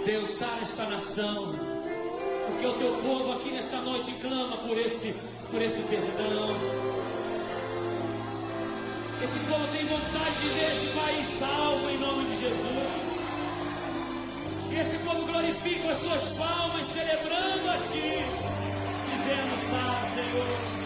Deus, sara esta nação, porque o teu povo aqui nesta noite clama por esse perdão. Esse povo tem vontade de ver esse país salvo em nome de Jesus. E esse povo glorifica as suas palmas, celebrando a Ti, dizendo: sara, Senhor.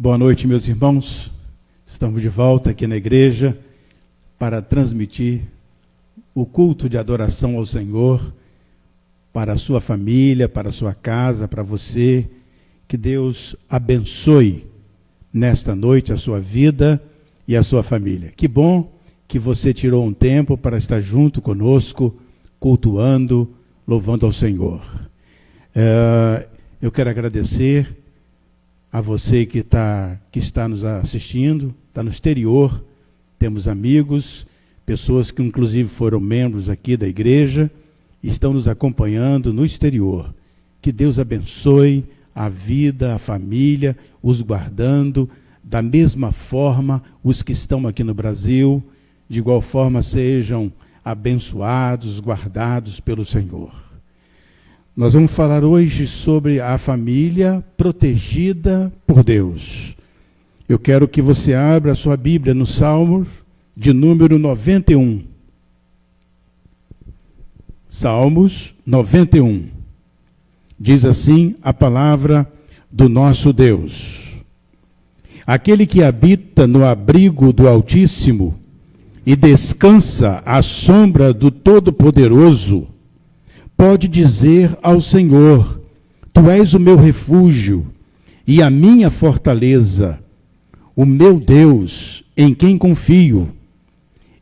Boa noite, meus irmãos. Estamos de volta aqui na igreja para transmitir o culto de adoração ao Senhor para a sua família, para a sua casa, para você. Que Deus abençoe nesta noite a sua vida e a sua família. Que bom que você tirou um tempo para estar junto conosco, cultuando, louvando ao Senhor. Eu quero agradecer a você que está nos assistindo, está no exterior. Temos amigos, pessoas que inclusive foram membros aqui da igreja, estão nos acompanhando no exterior. Que Deus abençoe a vida, a família, os guardando. Da mesma forma, os que estão aqui no Brasil, de igual forma sejam abençoados, guardados pelo Senhor. Nós vamos falar hoje sobre a família protegida por Deus. Eu quero que você abra a sua Bíblia no Salmo de número 91. Salmos 91. Diz assim a palavra do nosso Deus. Aquele que habita no abrigo do Altíssimo e descansa à sombra do Todo-Poderoso, pode dizer ao Senhor: Tu és o meu refúgio e a minha fortaleza, o meu Deus, em quem confio.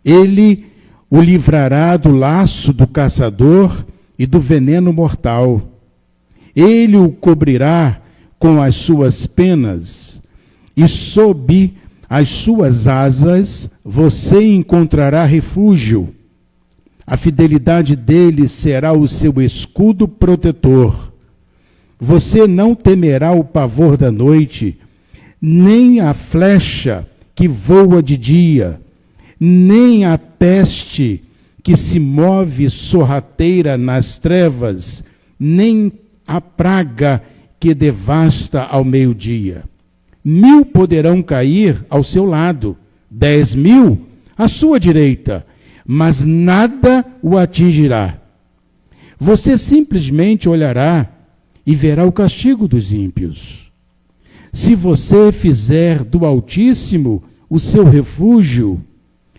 Ele o livrará do laço do caçador e do veneno mortal. Ele o cobrirá com as suas penas, e sob as suas asas você encontrará refúgio. A fidelidade dele será o seu escudo protetor. Você não temerá o pavor da noite, nem a flecha que voa de dia, nem a peste que se move sorrateira nas trevas, nem a praga que devasta ao meio-dia. 1000 poderão cair ao seu lado, 10.000 à sua direita, mas nada o atingirá. Você simplesmente olhará e verá o castigo dos ímpios. Se você fizer do Altíssimo o seu refúgio,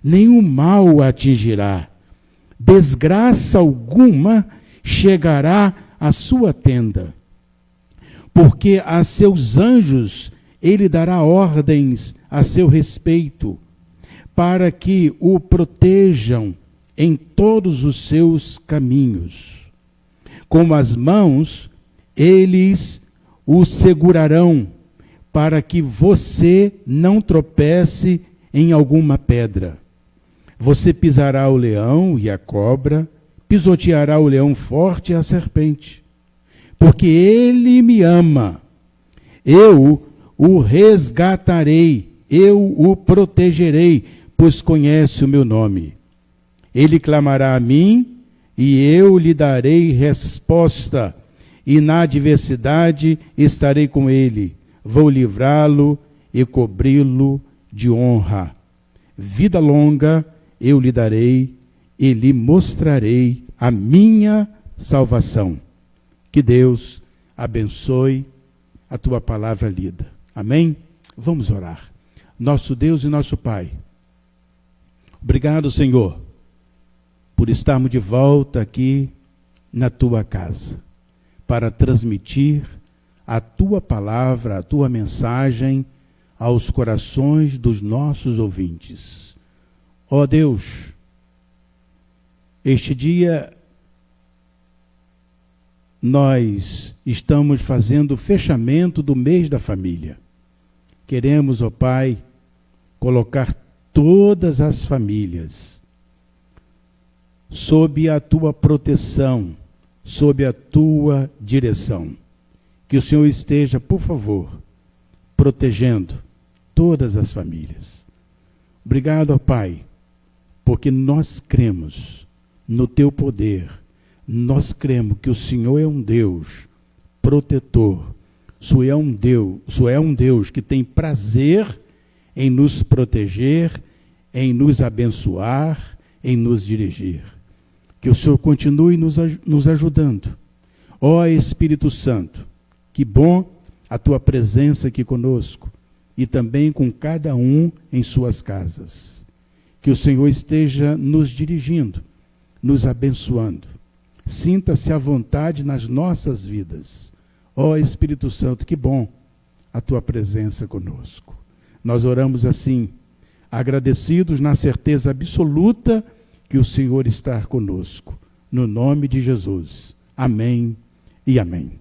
nenhum mal o atingirá. Desgraça alguma chegará à sua tenda. Porque a seus anjos ele dará ordens a seu respeito, para que o protejam em todos os seus caminhos. Com as mãos, eles o segurarão, para que você não tropece em alguma pedra. Você pisará o leão e a cobra, pisoteará o leão forte e a serpente. Porque ele me ama, eu o resgatarei, eu o protegerei, pois conhece o meu nome. Ele clamará a mim, e eu lhe darei resposta, e na adversidade estarei com ele. Vou livrá-lo e cobri-lo de honra. Vida longa eu lhe darei, e lhe mostrarei a minha salvação. Que Deus abençoe a tua palavra lida. Amém? Vamos orar. Nosso Deus e nosso Pai, obrigado, Senhor, por estarmos de volta aqui na tua casa, para transmitir a tua palavra, a tua mensagem aos corações dos nossos ouvintes. Ó Deus, este dia nós estamos fazendo o fechamento do mês da família. Queremos, ó Pai, colocar todas as famílias sob a tua proteção, sob a tua direção. Que o Senhor esteja, por favor, protegendo todas as famílias. Obrigado, ó Pai, porque nós cremos no teu poder. Nós cremos que o Senhor é um Deus protetor. O Senhor é um Deus que tem prazer em nos proteger, em nos abençoar, em nos dirigir. Que o Senhor continue nos ajudando. Ó Espírito Santo, que bom a tua presença aqui conosco e também com cada um em suas casas. Que o Senhor esteja nos dirigindo, nos abençoando. Sinta-se à vontade nas nossas vidas. Ó Espírito Santo, que bom a tua presença conosco. Nós oramos assim, agradecidos na certeza absoluta que o Senhor está conosco. No nome de Jesus. Amém e amém.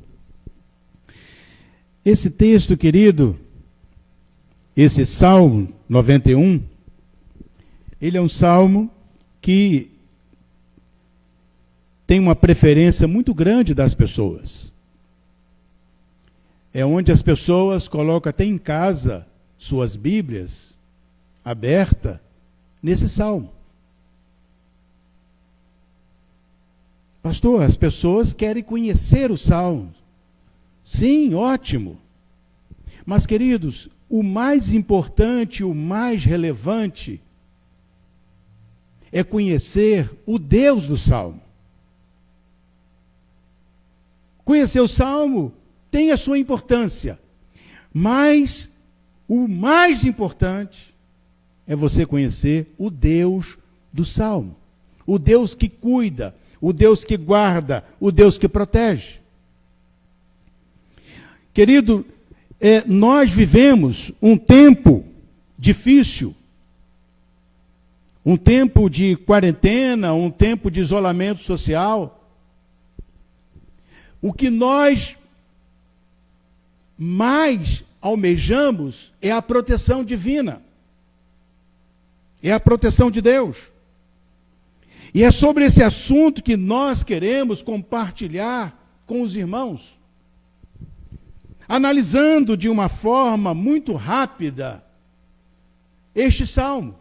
Esse texto, querido, esse Salmo 91, ele é um salmo que tem uma preferência muito grande das pessoas. É onde as pessoas colocam até em casa suas Bíblias abertas nesse salmo. Pastor, as pessoas querem conhecer o salmo. Sim, ótimo. Mas, queridos, o mais importante, o mais relevante é conhecer o Deus do salmo. Conhecer o salmo tem a sua importância, mas o mais importante é você conhecer o Deus do salmo. O Deus que cuida, o Deus que guarda, o Deus que protege. Querido, nós vivemos um tempo difícil, um tempo de quarentena, um tempo de isolamento social. O que nós mais almejamos é a proteção divina, é a proteção de Deus. E é sobre esse assunto que nós queremos compartilhar com os irmãos, analisando de uma forma muito rápida este salmo,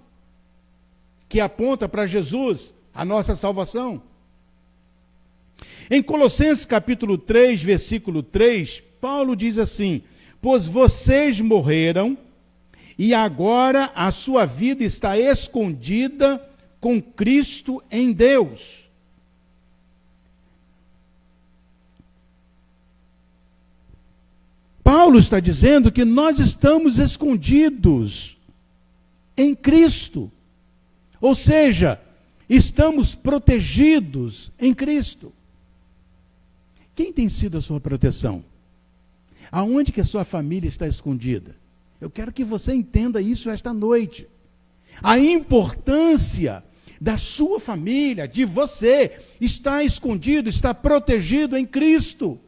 que aponta para Jesus, a nossa salvação. Em Colossenses capítulo 3, versículo 3, Paulo diz assim: pois vocês morreram, e agora a sua vida está escondida com Cristo em Deus. Paulo está dizendo que nós estamos escondidos em Cristo. Ou seja, estamos protegidos em Cristo. Quem tem sido a sua proteção? Aonde que a sua família está escondida? Eu quero que você entenda isso esta noite. A importância da sua família, de você, está escondido, está protegido em Cristo.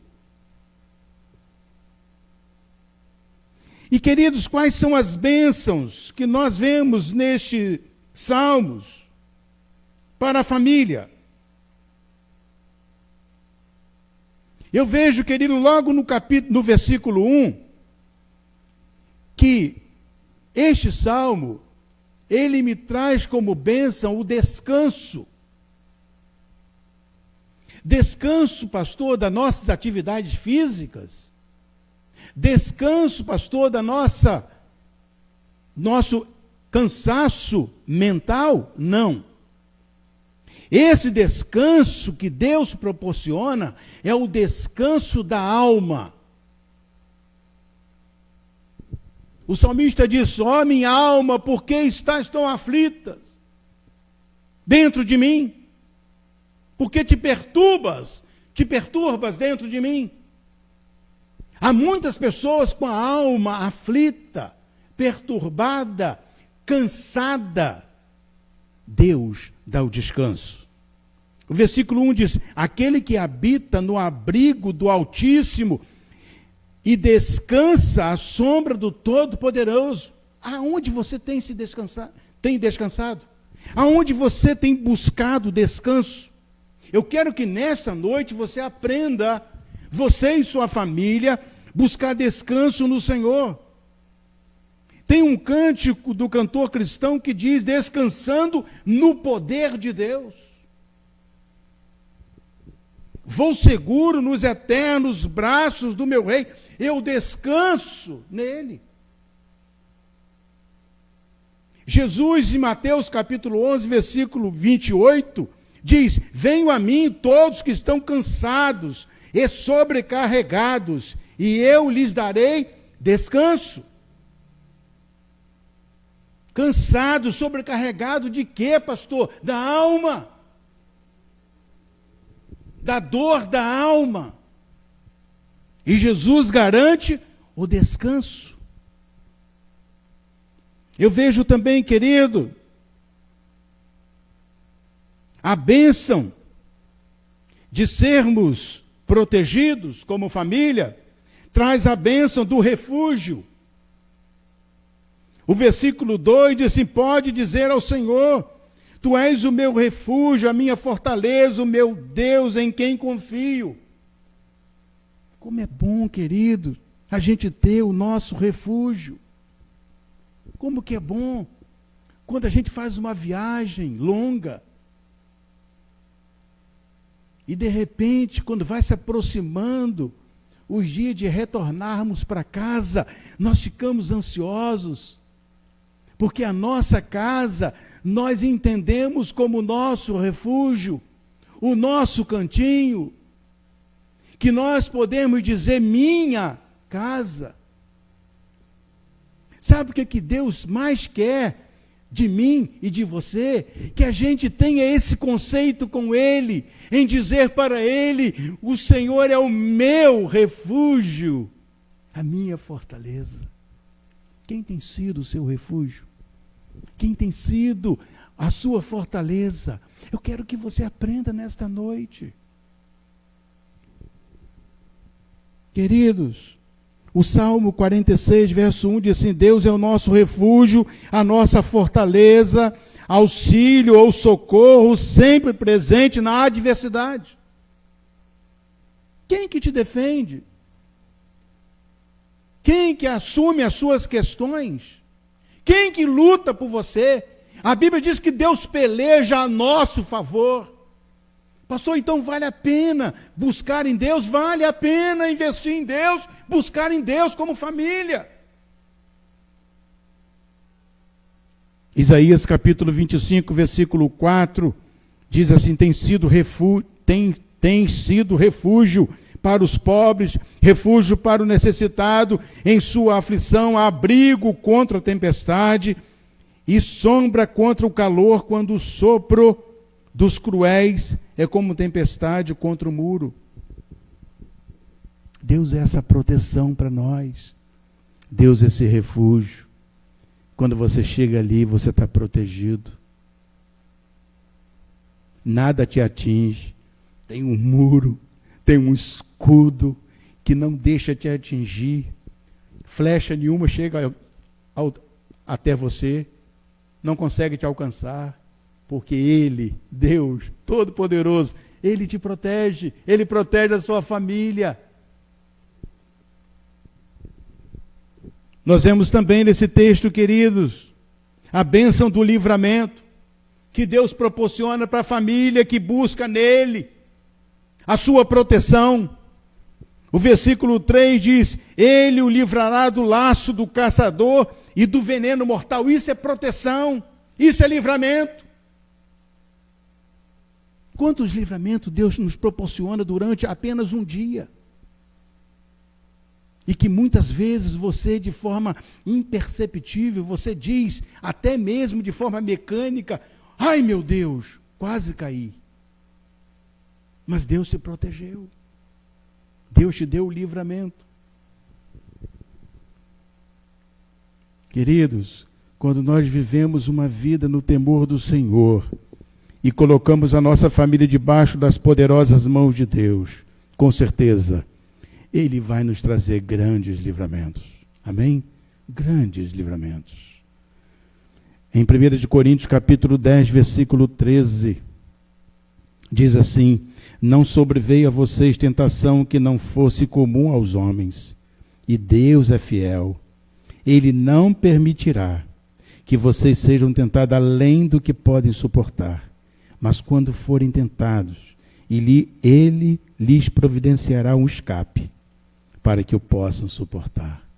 E, queridos, quais são as bênçãos que nós vemos neste Salmos para a família? Eu vejo, querido, logo no versículo 1, que este salmo, ele me traz como bênção o descanso. Descanso, pastor, das nossas atividades físicas. Descanso, pastor, da nosso cansaço mental? Não. Esse descanso que Deus proporciona é o descanso da alma. O salmista diz: ó minha alma, por que estás tão aflita dentro de mim? Por que te perturbas dentro de mim? Há muitas pessoas com a alma aflita, perturbada, cansada. Deus dá o descanso. O versículo 1 diz: aquele que habita no abrigo do Altíssimo e descansa à sombra do Todo-Poderoso. Aonde você tem descansado? Aonde você tem buscado descanso? Eu quero que nesta noite você aprenda, você e sua família, buscar descanso no Senhor. Tem um cântico do cantor cristão que diz: descansando no poder de Deus. Vou seguro nos eternos braços do meu rei. Eu descanso nele. Jesus, em Mateus capítulo 11, versículo 28, diz: venham a mim todos que estão cansados e sobrecarregados, e eu lhes darei descanso. Cansado, sobrecarregado de quê, pastor? Da alma. Da dor da alma. E Jesus garante o descanso. Eu vejo também, querido, a bênção de sermos protegidos como família, traz a bênção do refúgio. O versículo 2 diz assim: pode dizer ao Senhor: tu és o meu refúgio, a minha fortaleza, o meu Deus em quem confio. Como é bom, querido, a gente ter o nosso refúgio. Como que é bom quando a gente faz uma viagem longa e de repente, quando vai se aproximando os dias de retornarmos para casa, nós ficamos ansiosos, porque a nossa casa nós entendemos como nosso refúgio, o nosso cantinho, que nós podemos dizer minha casa. Sabe o que Deus mais quer de mim e de você? Que a gente tenha esse conceito com Ele, em dizer para Ele: o Senhor é o meu refúgio, a minha fortaleza. Quem tem sido o seu refúgio? Quem tem sido a sua fortaleza? Eu quero que você aprenda nesta noite. Queridos, o Salmo 46, verso 1 diz assim: Deus é o nosso refúgio, a nossa fortaleza, auxílio ou socorro, sempre presente na adversidade. Quem que te defende? Quem que assume as suas questões? Quem que luta por você? A Bíblia diz que Deus peleja a nosso favor. Pastor, então vale a pena buscar em Deus, vale a pena investir em Deus, buscar em Deus como família. Isaías capítulo 25, versículo 4, diz assim: tem sido refúgio para os pobres, refúgio para o necessitado, em sua aflição, abrigo contra a tempestade e sombra contra o calor, quando o sopro dos cruéis é como tempestade contra o muro. Deus é essa proteção para nós. Deus é esse refúgio. Quando você chega ali, você está protegido. Nada te atinge. Tem um muro, tem um escudo que não deixa te atingir. Flecha nenhuma chega até você, não consegue te alcançar. Porque Ele, Deus Todo-Poderoso, Ele te protege, Ele protege a sua família. Nós vemos também nesse texto, queridos, a bênção do livramento, que Deus proporciona para a família que busca nele a sua proteção. O versículo 3 diz: Ele o livrará do laço do caçador e do veneno mortal. Isso é proteção, isso é livramento. Quantos livramentos Deus nos proporciona durante apenas um dia? E que muitas vezes você, de forma imperceptível, você diz, até mesmo de forma mecânica: ai meu Deus, quase caí. Mas Deus te protegeu. Deus te deu o livramento. Queridos, quando nós vivemos uma vida no temor do Senhor, e colocamos a nossa família debaixo das poderosas mãos de Deus, com certeza, Ele vai nos trazer grandes livramentos. Amém? Grandes livramentos. Em 1 Coríntios capítulo 10, versículo 13, diz assim: não sobreveio a vocês tentação que não fosse comum aos homens, e Deus é fiel. Ele não permitirá que vocês sejam tentados além do que podem suportar. Mas quando forem tentados, Ele lhes providenciará um escape, para que o possam suportar.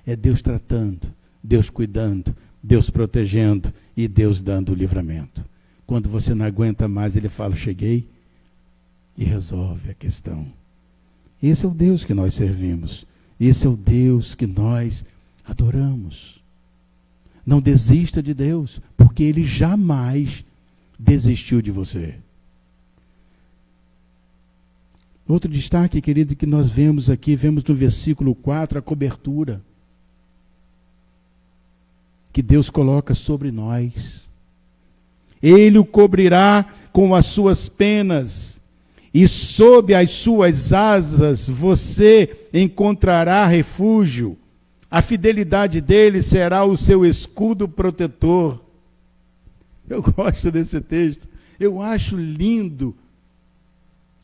É Deus tratando, Deus cuidando, Deus protegendo e Deus dando o livramento. Quando você não aguenta mais, Ele fala: cheguei, e resolve a questão. Esse é o Deus que nós servimos. Esse é o Deus que nós adoramos. Não desista de Deus, porque Ele jamais desistiu de você. Outro destaque, querido, que nós vemos aqui, vemos no versículo 4, a cobertura que Deus coloca sobre nós. Ele o cobrirá com as suas penas, e sob as suas asas você encontrará refúgio. A fidelidade dele será o seu escudo protetor. Eu gosto desse texto. Eu acho lindo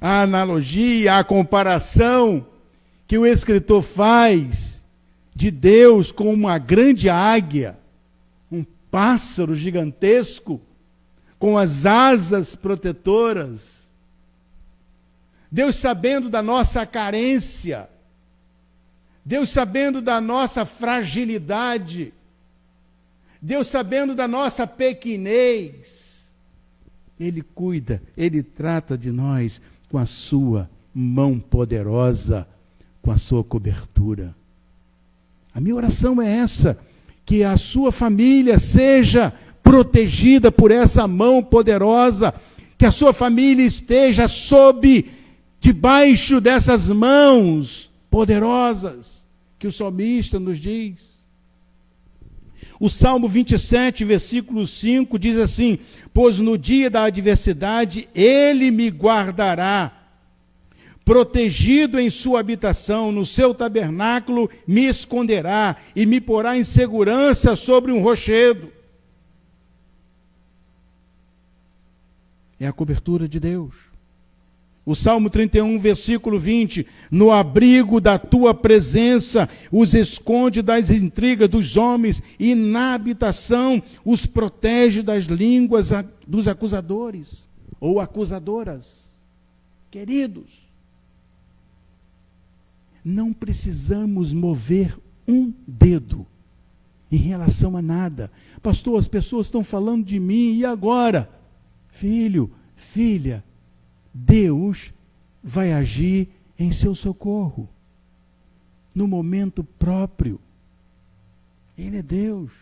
a analogia, a comparação que o escritor faz de Deus com uma grande águia, um pássaro gigantesco, com as asas protetoras. Deus sabendo da nossa carência, Deus sabendo da nossa fragilidade, Deus sabendo da nossa pequenez, Ele cuida, Ele trata de nós com a sua mão poderosa, com a sua cobertura. A minha oração é essa, que a sua família seja protegida por essa mão poderosa, que a sua família esteja debaixo dessas mãos poderosas, que o salmista nos diz. O Salmo 27, versículo 5, diz assim: pois no dia da adversidade ele me guardará, protegido em sua habitação, no seu tabernáculo me esconderá e me porá em segurança sobre um rochedo. É a cobertura de Deus. O Salmo 31, versículo 20, no abrigo da tua presença os esconde das intrigas dos homens e na habitação os protege das línguas dos acusadores ou acusadoras. Queridos, não precisamos mover um dedo em relação a nada. Pastor, as pessoas estão falando de mim, e agora? Filho, filha, Deus vai agir em seu socorro, no momento próprio. Ele é Deus,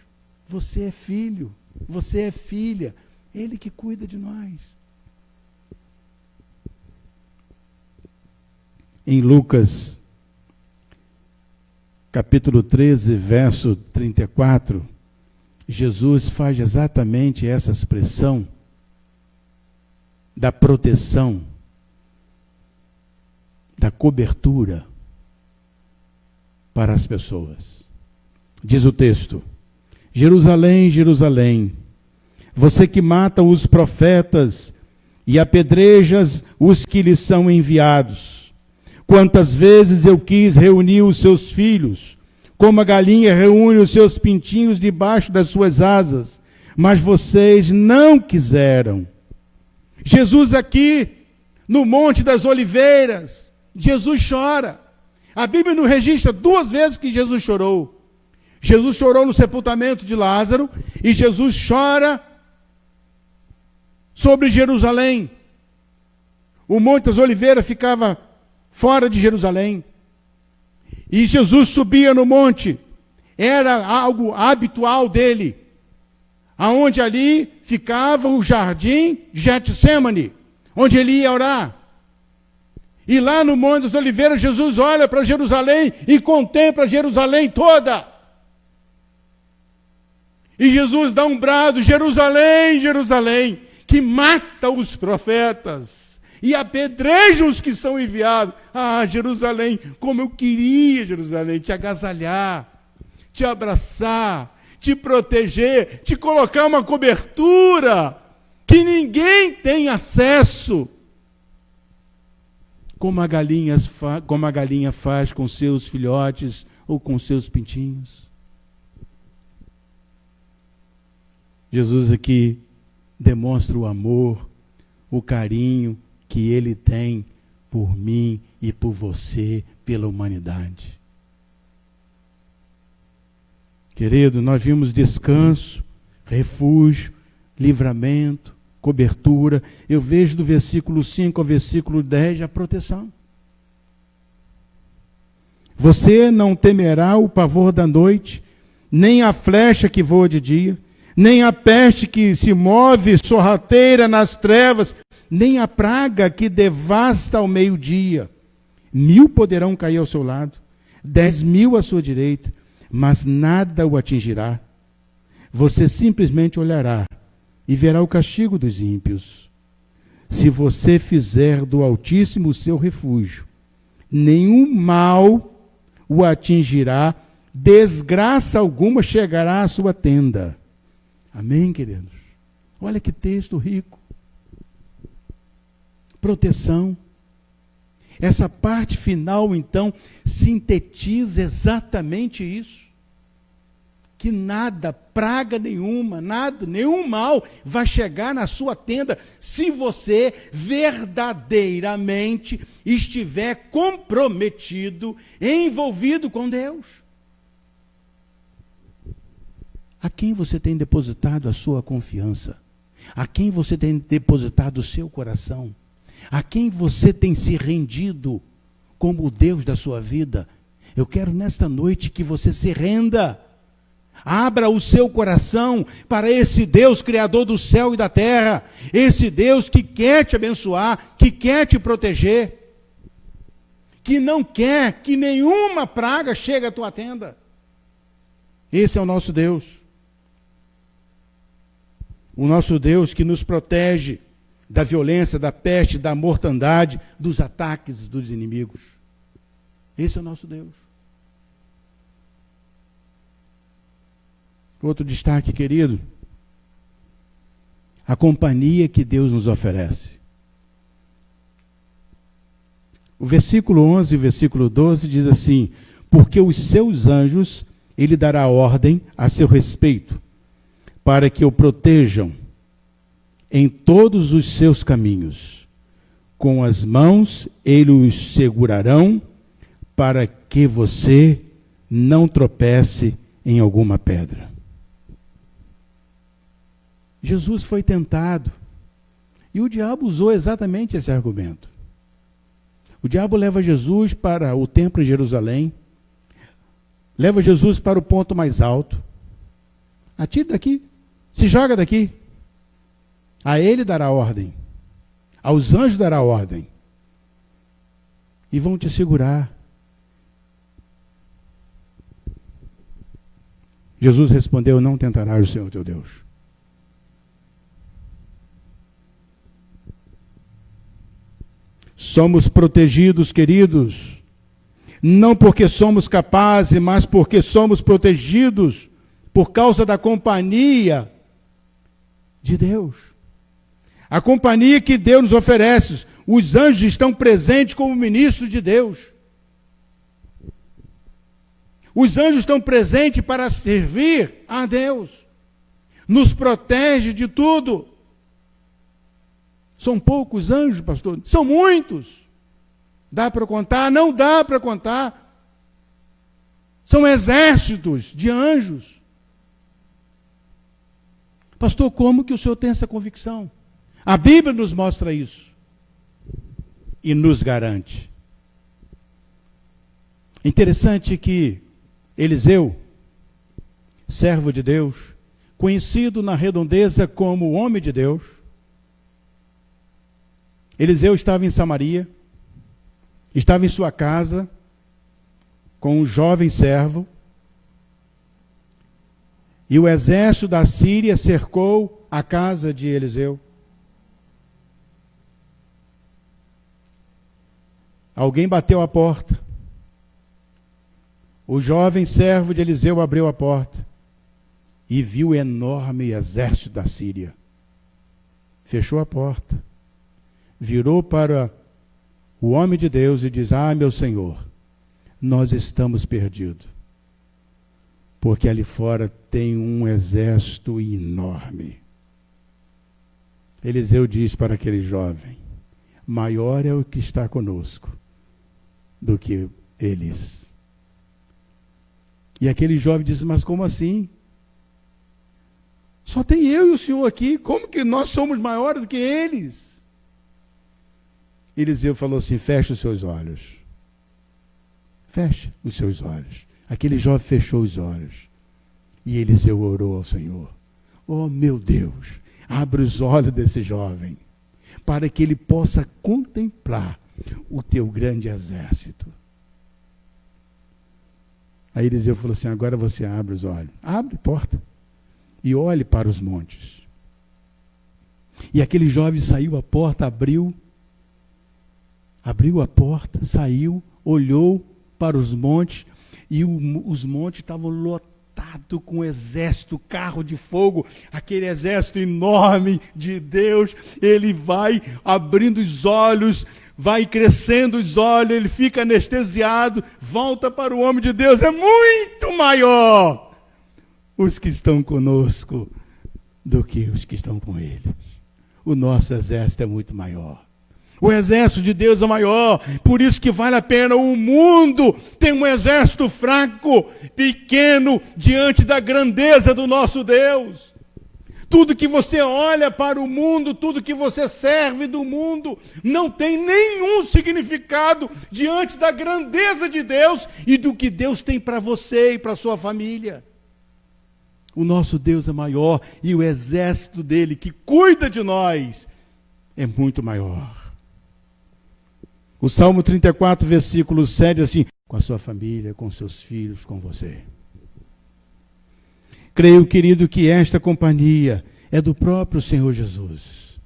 você é filho, você é filha, Ele que cuida de nós. Em Lucas, capítulo 13, verso 34, Jesus faz exatamente essa expressão da proteção, da cobertura para as pessoas. Diz o texto: Jerusalém, Jerusalém, você que mata os profetas e apedrejas os que lhes são enviados. Quantas vezes eu quis reunir os seus filhos, como a galinha reúne os seus pintinhos debaixo das suas asas, mas vocês não quiseram. Jesus aqui, no Monte das Oliveiras, Jesus chora. A Bíblia nos registra 2 vezes que Jesus chorou. Jesus chorou no sepultamento de Lázaro e Jesus chora sobre Jerusalém. O Monte das Oliveiras ficava fora de Jerusalém. E Jesus subia no monte. Era algo habitual dele. Aonde ali ficava o jardim de Getsêmani, onde ele ia orar. E lá no Monte das Oliveiras, Jesus olha para Jerusalém e contempla Jerusalém toda. E Jesus dá um brado: Jerusalém, Jerusalém, que mata os profetas e apedreja os que são enviados. Ah, Jerusalém, como eu queria, Jerusalém, te agasalhar, te abraçar, te proteger, te colocar uma cobertura que ninguém tem acesso. Como a galinha faz com seus filhotes ou com seus pintinhos. Jesus aqui demonstra o amor, o carinho que Ele tem por mim e por você, pela humanidade. Querido, nós vimos descanso, refúgio, livramento, cobertura. Eu vejo do versículo 5 ao versículo 10 a proteção. Você não temerá o pavor da noite, nem a flecha que voa de dia, nem a peste que se move sorrateira nas trevas, nem a praga que devasta ao meio-dia. 1000 poderão cair ao seu lado, 10.000 à sua direita, mas nada o atingirá. Você simplesmente olhará e verá o castigo dos ímpios. se você fizer do Altíssimo o seu refúgio, nenhum mal o atingirá, desgraça alguma chegará à sua tenda. Amém, queridos? Olha que texto rico. Proteção. Essa parte final, então, sintetiza exatamente isso. Que nada, praga nenhuma, nada, nenhum mal vai chegar na sua tenda se você verdadeiramente estiver comprometido, envolvido com Deus. A quem você tem depositado a sua confiança? A quem você tem depositado o seu coração? A quem você tem se rendido como o Deus da sua vida? Eu quero nesta noite que você se renda. Abra o seu coração para esse Deus criador do céu e da terra. Esse Deus que quer te abençoar, que quer te proteger. Que não quer que nenhuma praga chegue à tua tenda. Esse é o nosso Deus. O nosso Deus que nos protege da violência, da peste, da mortandade, dos ataques dos inimigos. Esse é o nosso Deus. Outro destaque, querido, a companhia que Deus nos oferece. O versículo 11 e versículo 12 diz assim: porque os seus anjos ele dará ordem a seu respeito, para que o protejam em todos os seus caminhos. Com as mãos eles os segurarão, para que você não tropece em alguma pedra. Jesus foi tentado, e o diabo usou exatamente esse argumento. O diabo leva Jesus para o templo em Jerusalém, leva Jesus para o ponto mais alto. Atire daqui, se joga daqui. A ele dará ordem, aos anjos dará ordem, e vão te segurar. Jesus respondeu: não tentarás o Senhor teu Deus. Somos protegidos, queridos, não porque somos capazes, mas porque somos protegidos por causa da companhia de Deus. A companhia que Deus nos oferece. Os anjos estão presentes como ministros de Deus. Os anjos estão presentes para servir a Deus. Nos protege de tudo. São poucos anjos, pastor? São muitos. Dá para contar? Não dá para contar. São exércitos de anjos. Pastor, como que o senhor tem essa convicção? A Bíblia nos mostra isso. E nos garante. Interessante que Eliseu, servo de Deus, conhecido na redondeza como o homem de Deus, Eliseu estava em Samaria, estava em sua casa, com um jovem servo, e o exército da Síria cercou a casa de Eliseu. Alguém bateu a porta. O jovem servo de Eliseu abriu a porta e viu o enorme exército da Síria. Fechou a porta. Virou para o homem de Deus e diz: ah, meu Senhor, nós estamos perdidos, porque ali fora tem um exército enorme. Eliseu diz para aquele jovem: maior é o que está conosco do que eles. E aquele jovem diz: mas como assim? Só tem eu e o Senhor aqui, como que nós somos maiores do que eles? Eliseu falou assim: fecha os seus olhos. Fecha os seus olhos. Aquele jovem fechou os olhos. E Eliseu orou ao Senhor: oh meu Deus, abre os olhos desse jovem, para que ele possa contemplar o teu grande exército. Aí Eliseu falou assim: agora você abre os olhos. Abre a porta e olhe para os montes. E aquele jovem saiu à porta, abriu a porta, saiu, olhou para os montes, e os montes estavam lotados com exército, carro de fogo, aquele exército enorme de Deus. Ele vai abrindo os olhos, vai crescendo os olhos, ele fica anestesiado, volta para o homem de Deus. É muito maior os que estão conosco do que os que estão com ele. O nosso exército é muito maior. O exército de Deus é maior, por isso que vale a pena. O mundo tem um exército fraco, pequeno, diante da grandeza do nosso Deus. Tudo que você olha para o mundo, tudo que você serve do mundo, não tem nenhum significado diante da grandeza de Deus e do que Deus tem para você e para a sua família. O nosso Deus é maior e o exército dele que cuida de nós é muito maior. O Salmo 34, versículo 7, assim, com a sua família, com seus filhos, com você. Creio, querido, que esta companhia é do próprio Senhor Jesus.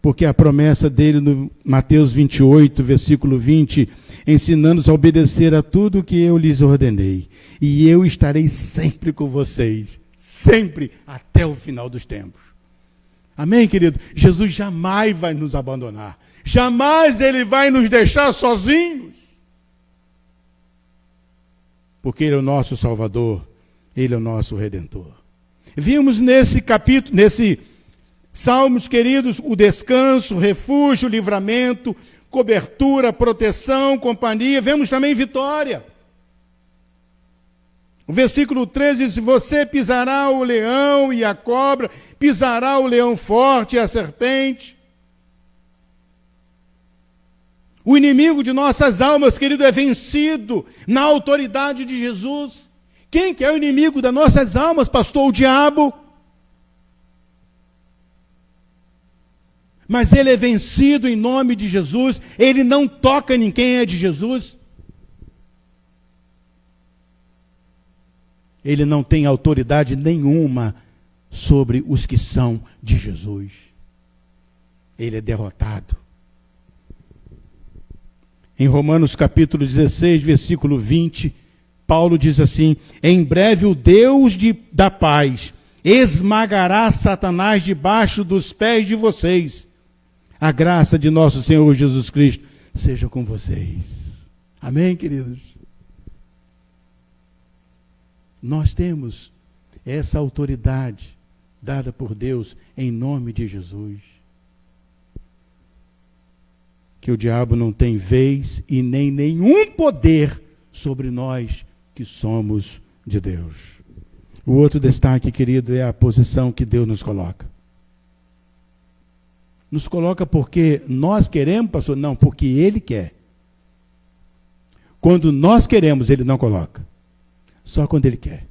Porque a promessa dele no Mateus 28, versículo 20, ensinando-os a obedecer a tudo o que eu lhes ordenei. E eu estarei sempre com vocês, sempre, até o final dos tempos. Amém, querido? Jesus jamais vai nos abandonar. Jamais ele vai nos deixar sozinhos. Porque ele é o nosso Salvador, ele é o nosso Redentor. Vimos nesse capítulo, nesse Salmos, queridos, o descanso, o refúgio, o livramento, cobertura, proteção, companhia. Vemos também vitória. O versículo 13 diz: você pisará o leão e a cobra, pisará o leão forte e a serpente. O inimigo de nossas almas, querido, é vencido na autoridade de Jesus. Quem que é o inimigo das nossas almas, pastor? O diabo. Mas ele é vencido em nome de Jesus. Ele não toca em quem é de Jesus. Ele não tem autoridade nenhuma sobre os que são de Jesus. Ele é derrotado. Em Romanos capítulo 16, versículo 20, Paulo diz assim: em breve o Deus da paz esmagará Satanás debaixo dos pés de vocês. A graça de nosso Senhor Jesus Cristo seja com vocês. Amém, queridos? Nós temos essa autoridade dada por Deus em nome de Jesus. Que o diabo não tem vez e nem nenhum poder sobre nós que somos de Deus. O outro destaque, querido, é a posição que Deus nos coloca. Nos coloca porque nós queremos, pastor? Não, porque Ele quer. Quando nós queremos, Ele não coloca. Só quando Ele quer.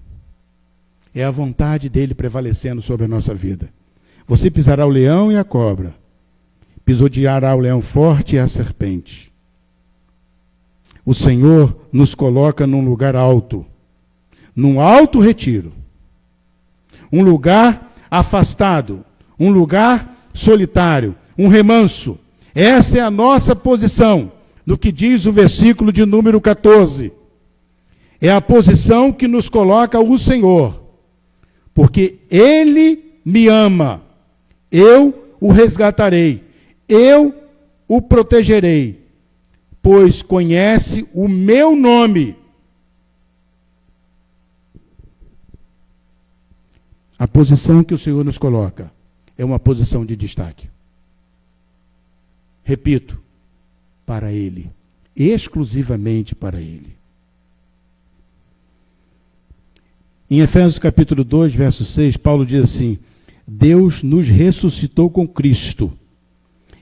É a vontade dEle prevalecendo sobre a nossa vida. Você pisará o leão e a cobra. Pisoteará o leão forte e a serpente. O Senhor nos coloca num lugar alto, num alto retiro, um lugar afastado, um lugar solitário, um remanso. Essa é a nossa posição, no que diz o versículo de número 14. É a posição que nos coloca o Senhor, porque Ele me ama, eu o resgatarei. Eu o protegerei, pois conhece o meu nome. A posição que o Senhor nos coloca é uma posição de destaque. Repito, para Ele, exclusivamente para Ele. Em Efésios capítulo 2, verso 6, Paulo diz assim: Deus nos ressuscitou com Cristo,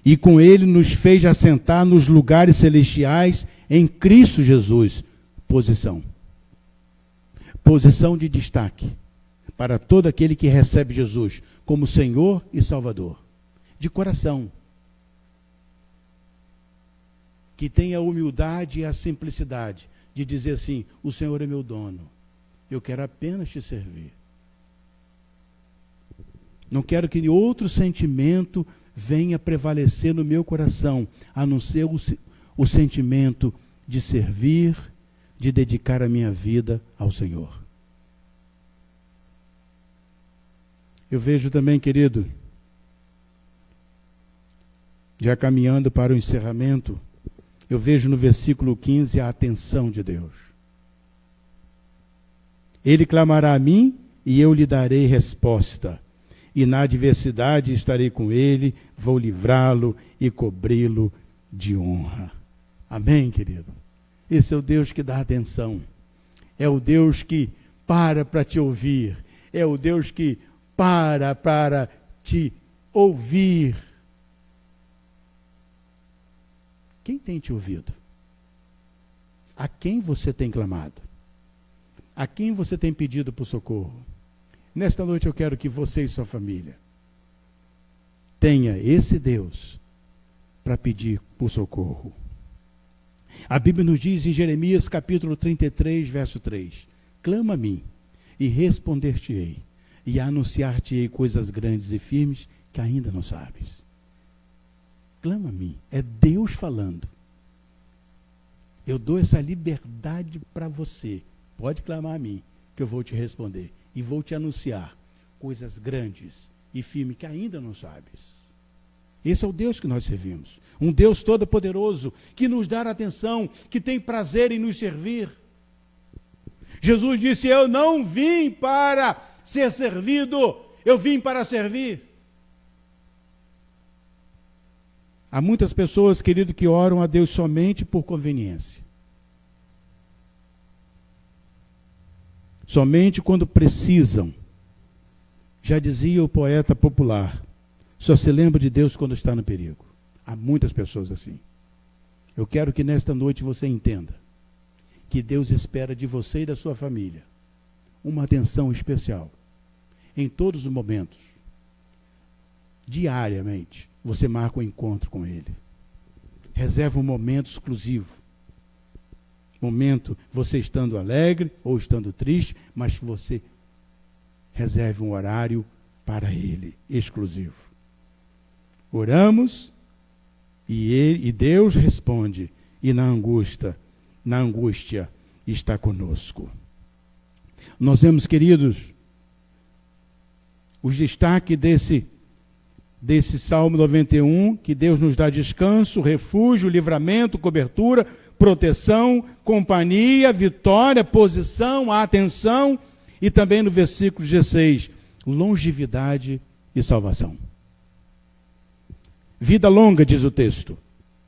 e com Ele nos fez assentar nos lugares celestiais em Cristo Jesus. Posição. Posição de destaque para todo aquele que recebe Jesus como Senhor e Salvador. De coração. Que tenha a humildade e a simplicidade de dizer assim: o Senhor é meu dono. Eu quero apenas te servir. Não quero que outro sentimento venha prevalecer no meu coração, a não ser o sentimento de servir, de dedicar a minha vida ao Senhor. Eu vejo também, querido, já caminhando para o encerramento, eu vejo no versículo 15 a atenção de Deus. Ele clamará a mim e eu lhe darei resposta. E na adversidade estarei com ele, vou livrá-lo e cobri-lo de honra. Amém, querido? Esse é o Deus que dá atenção. É o Deus que para te ouvir. É o Deus que para te ouvir. Quem tem te ouvido? A quem você tem clamado? A quem você tem pedido por socorro? Nesta noite eu quero que você e sua família tenha esse Deus para pedir por socorro. A Bíblia nos diz em Jeremias capítulo 33, verso 3: clama a mim e responder-te-ei, e anunciar-te-ei coisas grandes e firmes que ainda não sabes. Clama a mim, é Deus falando. Eu dou essa liberdade para você. Pode clamar a mim, que eu vou te responder. E vou te anunciar coisas grandes e firmes que ainda não sabes. Esse é o Deus que nós servimos. Um Deus todo-poderoso, que nos dá atenção, que tem prazer em nos servir. Jesus disse: eu não vim para ser servido, eu vim para servir. Há muitas pessoas, querido, que oram a Deus somente por conveniência. Somente quando precisam. Já dizia o poeta popular, só se lembra de Deus quando está no perigo. Há muitas pessoas assim. Eu quero que nesta noite você entenda que Deus espera de você e da sua família uma atenção especial em todos os momentos. Diariamente, você marca um encontro com Ele. Reserva um momento exclusivo. Momento, você estando alegre ou estando triste, mas você reserve um horário para Ele, exclusivo. Oramos e Deus responde, e na angústia está conosco. Nós vemos, queridos, os destaques desse Salmo 91, que Deus nos dá descanso, refúgio, livramento, cobertura, proteção, companhia, vitória, posição, atenção, e também no versículo 16, longevidade e salvação. Vida longa, diz o texto,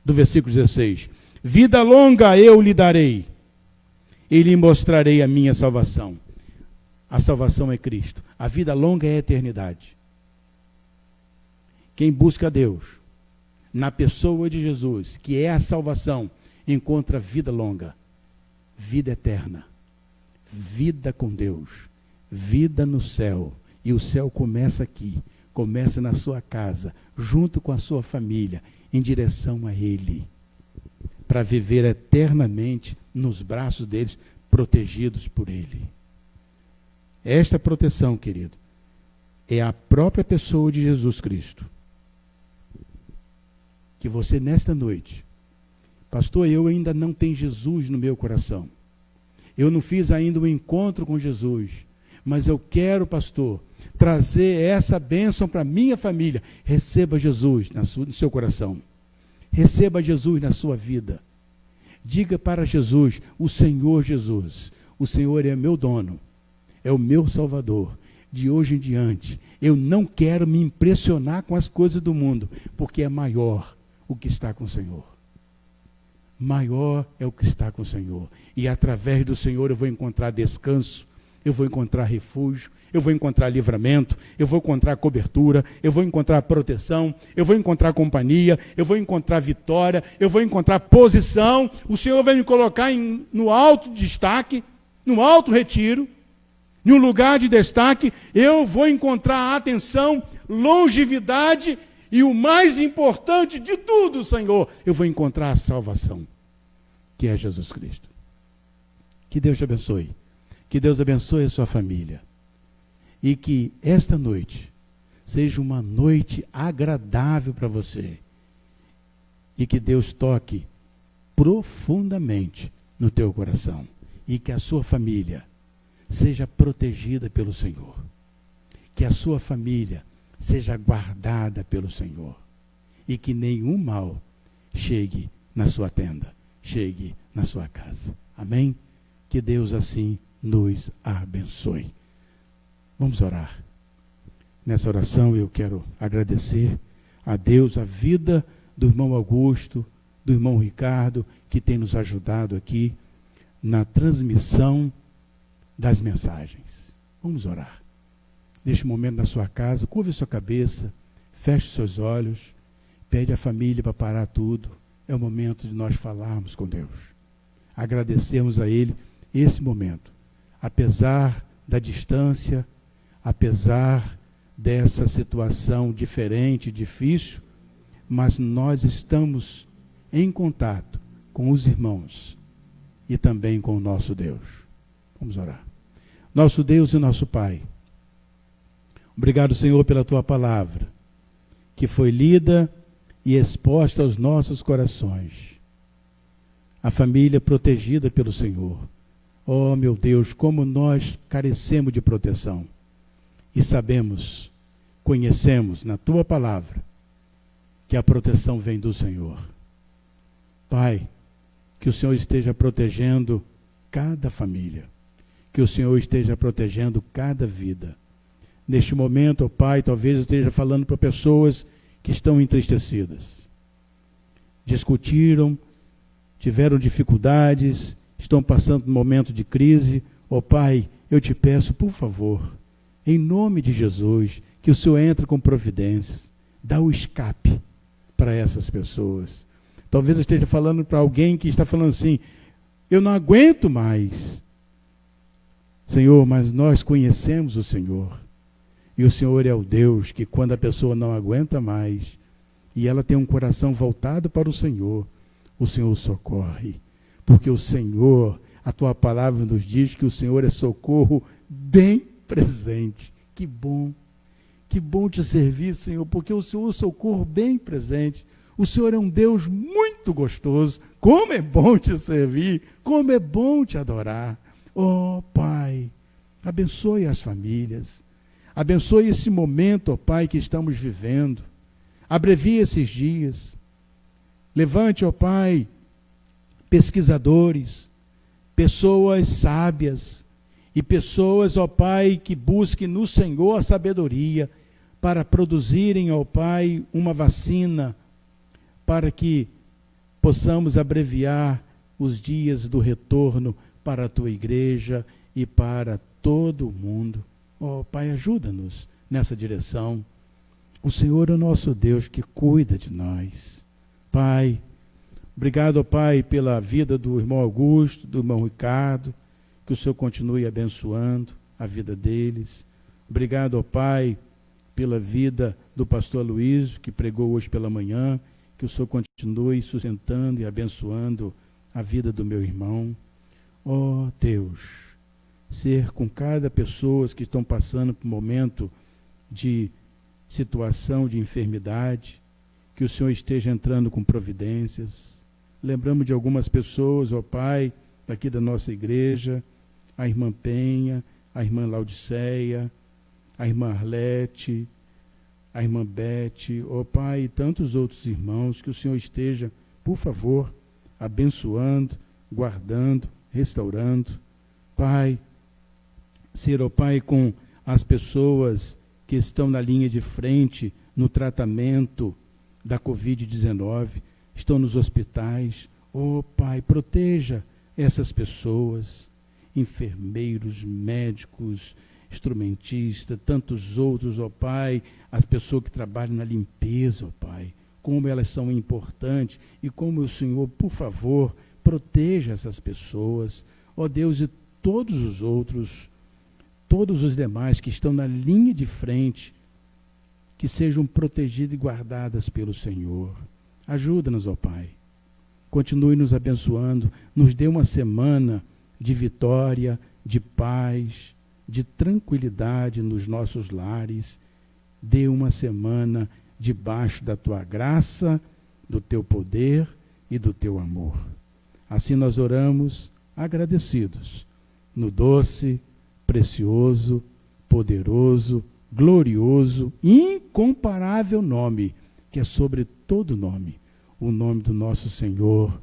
do versículo 16. Vida longa eu lhe darei, e lhe mostrarei a minha salvação. A salvação é Cristo. A vida longa é a eternidade. Quem busca a Deus, na pessoa de Jesus, que é a salvação, encontra vida longa, vida eterna, vida com Deus, vida no céu. E o céu começa aqui, começa na sua casa, junto com a sua família, em direção a Ele, para viver eternamente nos braços deles, protegidos por Ele. Esta proteção, querido, é a própria pessoa de Jesus Cristo. Que você nesta noite, pastor, eu ainda não tenho Jesus no meu coração. Eu não fiz ainda um encontro com Jesus. Mas eu quero, pastor, trazer essa bênção para a minha família. Receba Jesus no seu coração. Receba Jesus na sua vida. Diga para Jesus, o Senhor Jesus, o Senhor é meu dono, é o meu Salvador. De hoje em diante, eu não quero me impressionar com as coisas do mundo, porque é maior o que está com o Senhor. Maior é o que está com o Senhor. E através do Senhor eu vou encontrar descanso, eu vou encontrar refúgio, eu vou encontrar livramento, eu vou encontrar cobertura, eu vou encontrar proteção, eu vou encontrar companhia, eu vou encontrar vitória, eu vou encontrar posição. O Senhor vai me colocar no alto destaque, no alto retiro, em um lugar de destaque. Eu vou encontrar atenção, longevidade e o mais importante de tudo, Senhor, eu vou encontrar a salvação, que é Jesus Cristo. Que Deus te abençoe. Que Deus abençoe a sua família. E que esta noite seja uma noite agradável para você. E que Deus toque profundamente no teu coração. E que a sua família seja protegida pelo Senhor. Que a sua família seja guardada pelo Senhor. E que nenhum mal chegue na sua tenda, chegue na sua casa. Amém? Que Deus assim nos abençoe. Vamos orar. Nessa oração eu quero agradecer a Deus a vida do irmão Augusto, do irmão Ricardo, que tem nos ajudado aqui na transmissão das mensagens. Vamos orar. Neste momento na sua casa, curve sua cabeça, feche seus olhos, pede à família para parar tudo. É o momento de nós falarmos com Deus. Agradecermos a Ele esse momento. Apesar da distância, apesar dessa situação diferente, difícil, mas nós estamos em contato com os irmãos e também com o nosso Deus. Vamos orar. Nosso Deus e nosso Pai, obrigado, Senhor, pela Tua palavra, que foi lida e exposta aos nossos corações. A família protegida pelo Senhor. Oh, meu Deus, como nós carecemos de proteção. E sabemos, conhecemos na Tua palavra, que a proteção vem do Senhor. Pai, que o Senhor esteja protegendo cada família. Que o Senhor esteja protegendo cada vida. Neste momento, ó Pai, talvez eu esteja falando para pessoas que estão entristecidas. Discutiram, tiveram dificuldades, estão passando um momento de crise. Ó Pai, eu te peço, por favor, em nome de Jesus, que o Senhor entre com providências, dá o escape para essas pessoas. Talvez eu esteja falando para alguém que está falando assim, eu não aguento mais. Senhor, mas nós conhecemos o Senhor. E o Senhor é o Deus que quando a pessoa não aguenta mais, e ela tem um coração voltado para o Senhor socorre. Porque o Senhor, a Tua palavra nos diz que o Senhor é socorro bem presente. Que bom te servir, Senhor, porque o Senhor é socorro bem presente. O Senhor é um Deus muito gostoso. Como é bom te servir, como é bom te adorar. Oh, Pai, abençoe as famílias. Abençoe esse momento, ó Pai, que estamos vivendo. Abrevie esses dias. Levante, ó Pai, pesquisadores, pessoas sábias e pessoas, ó Pai, que busquem no Senhor a sabedoria para produzirem, ó Pai, uma vacina para que possamos abreviar os dias do retorno para a Tua igreja e para todo o mundo. Ó Pai, ajuda-nos nessa direção. O Senhor é o nosso Deus que cuida de nós. Pai, obrigado, ó Pai, pela vida do irmão Augusto, do irmão Ricardo, que o Senhor continue abençoando a vida deles. Obrigado, ó Pai, pela vida do pastor Luiz, que pregou hoje pela manhã, que o Senhor continue sustentando e abençoando a vida do meu irmão. Ó Deus, ser com cada pessoa que estão passando por um momento de situação de enfermidade, que o Senhor esteja entrando com providências. Lembramos de algumas pessoas, ó Pai, daqui da nossa igreja, a irmã Penha, a irmã Laudiceia, a irmã Arlete, a irmã Bete, ó Pai, e tantos outros irmãos, que o Senhor esteja, por favor, abençoando, guardando, restaurando. Pai, ser, ó Pai, com as pessoas que estão na linha de frente no tratamento da Covid-19, estão nos hospitais. Ó Pai, proteja essas pessoas, enfermeiros, médicos, instrumentistas, tantos outros, ó Pai, as pessoas que trabalham na limpeza, ó Pai, como elas são importantes e como o Senhor, por favor, proteja essas pessoas, ó Deus, e todos os outros, todos os demais que estão na linha de frente, que sejam protegidas e guardadas pelo Senhor. Ajuda-nos, ó Pai. Continue nos abençoando, nos dê uma semana de vitória, de paz, de tranquilidade nos nossos lares, dê uma semana debaixo da tua graça, do teu poder e do teu amor. Assim nós oramos agradecidos, no doce, precioso, poderoso, glorioso, incomparável nome, que é sobre todo nome, o nome do nosso Senhor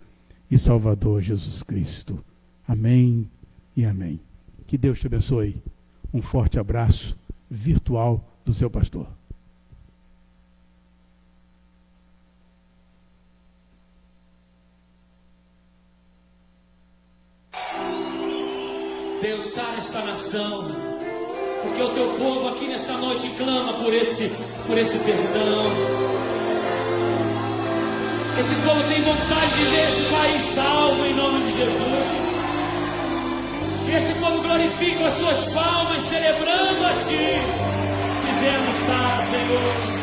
e Salvador Jesus Cristo. Amém e amém. Que Deus te abençoe. Um forte abraço virtual do seu pastor. Deus, sara esta nação, porque o teu povo aqui nesta noite clama por esse perdão. Esse povo tem vontade de ver esse país salvo em nome de Jesus. E esse povo glorifica as suas palmas, celebrando a Ti, dizendo: sara, Senhor.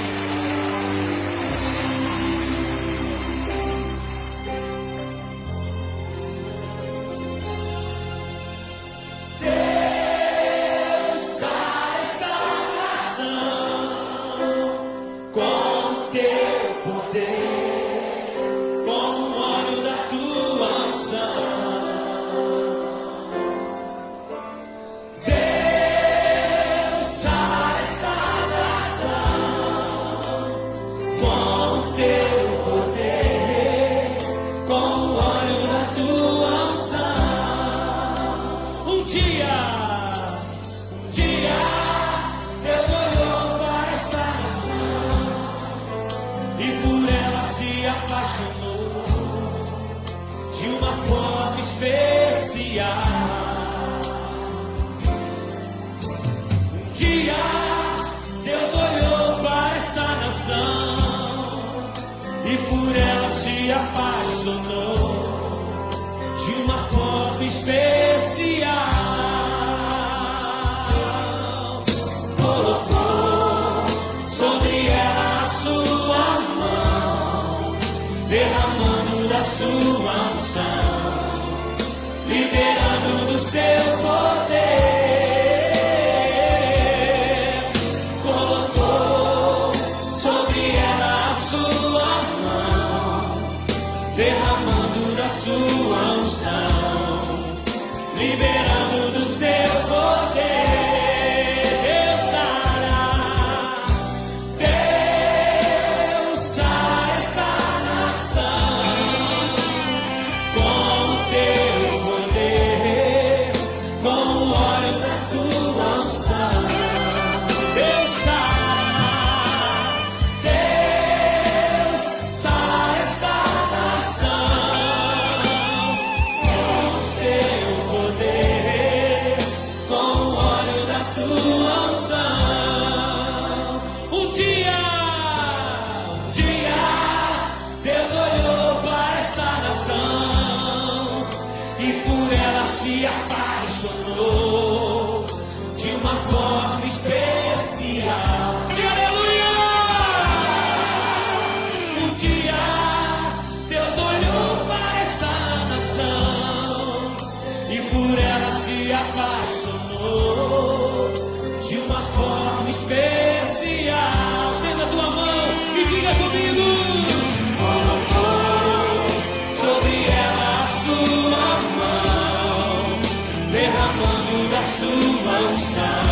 Derramando da sua unção.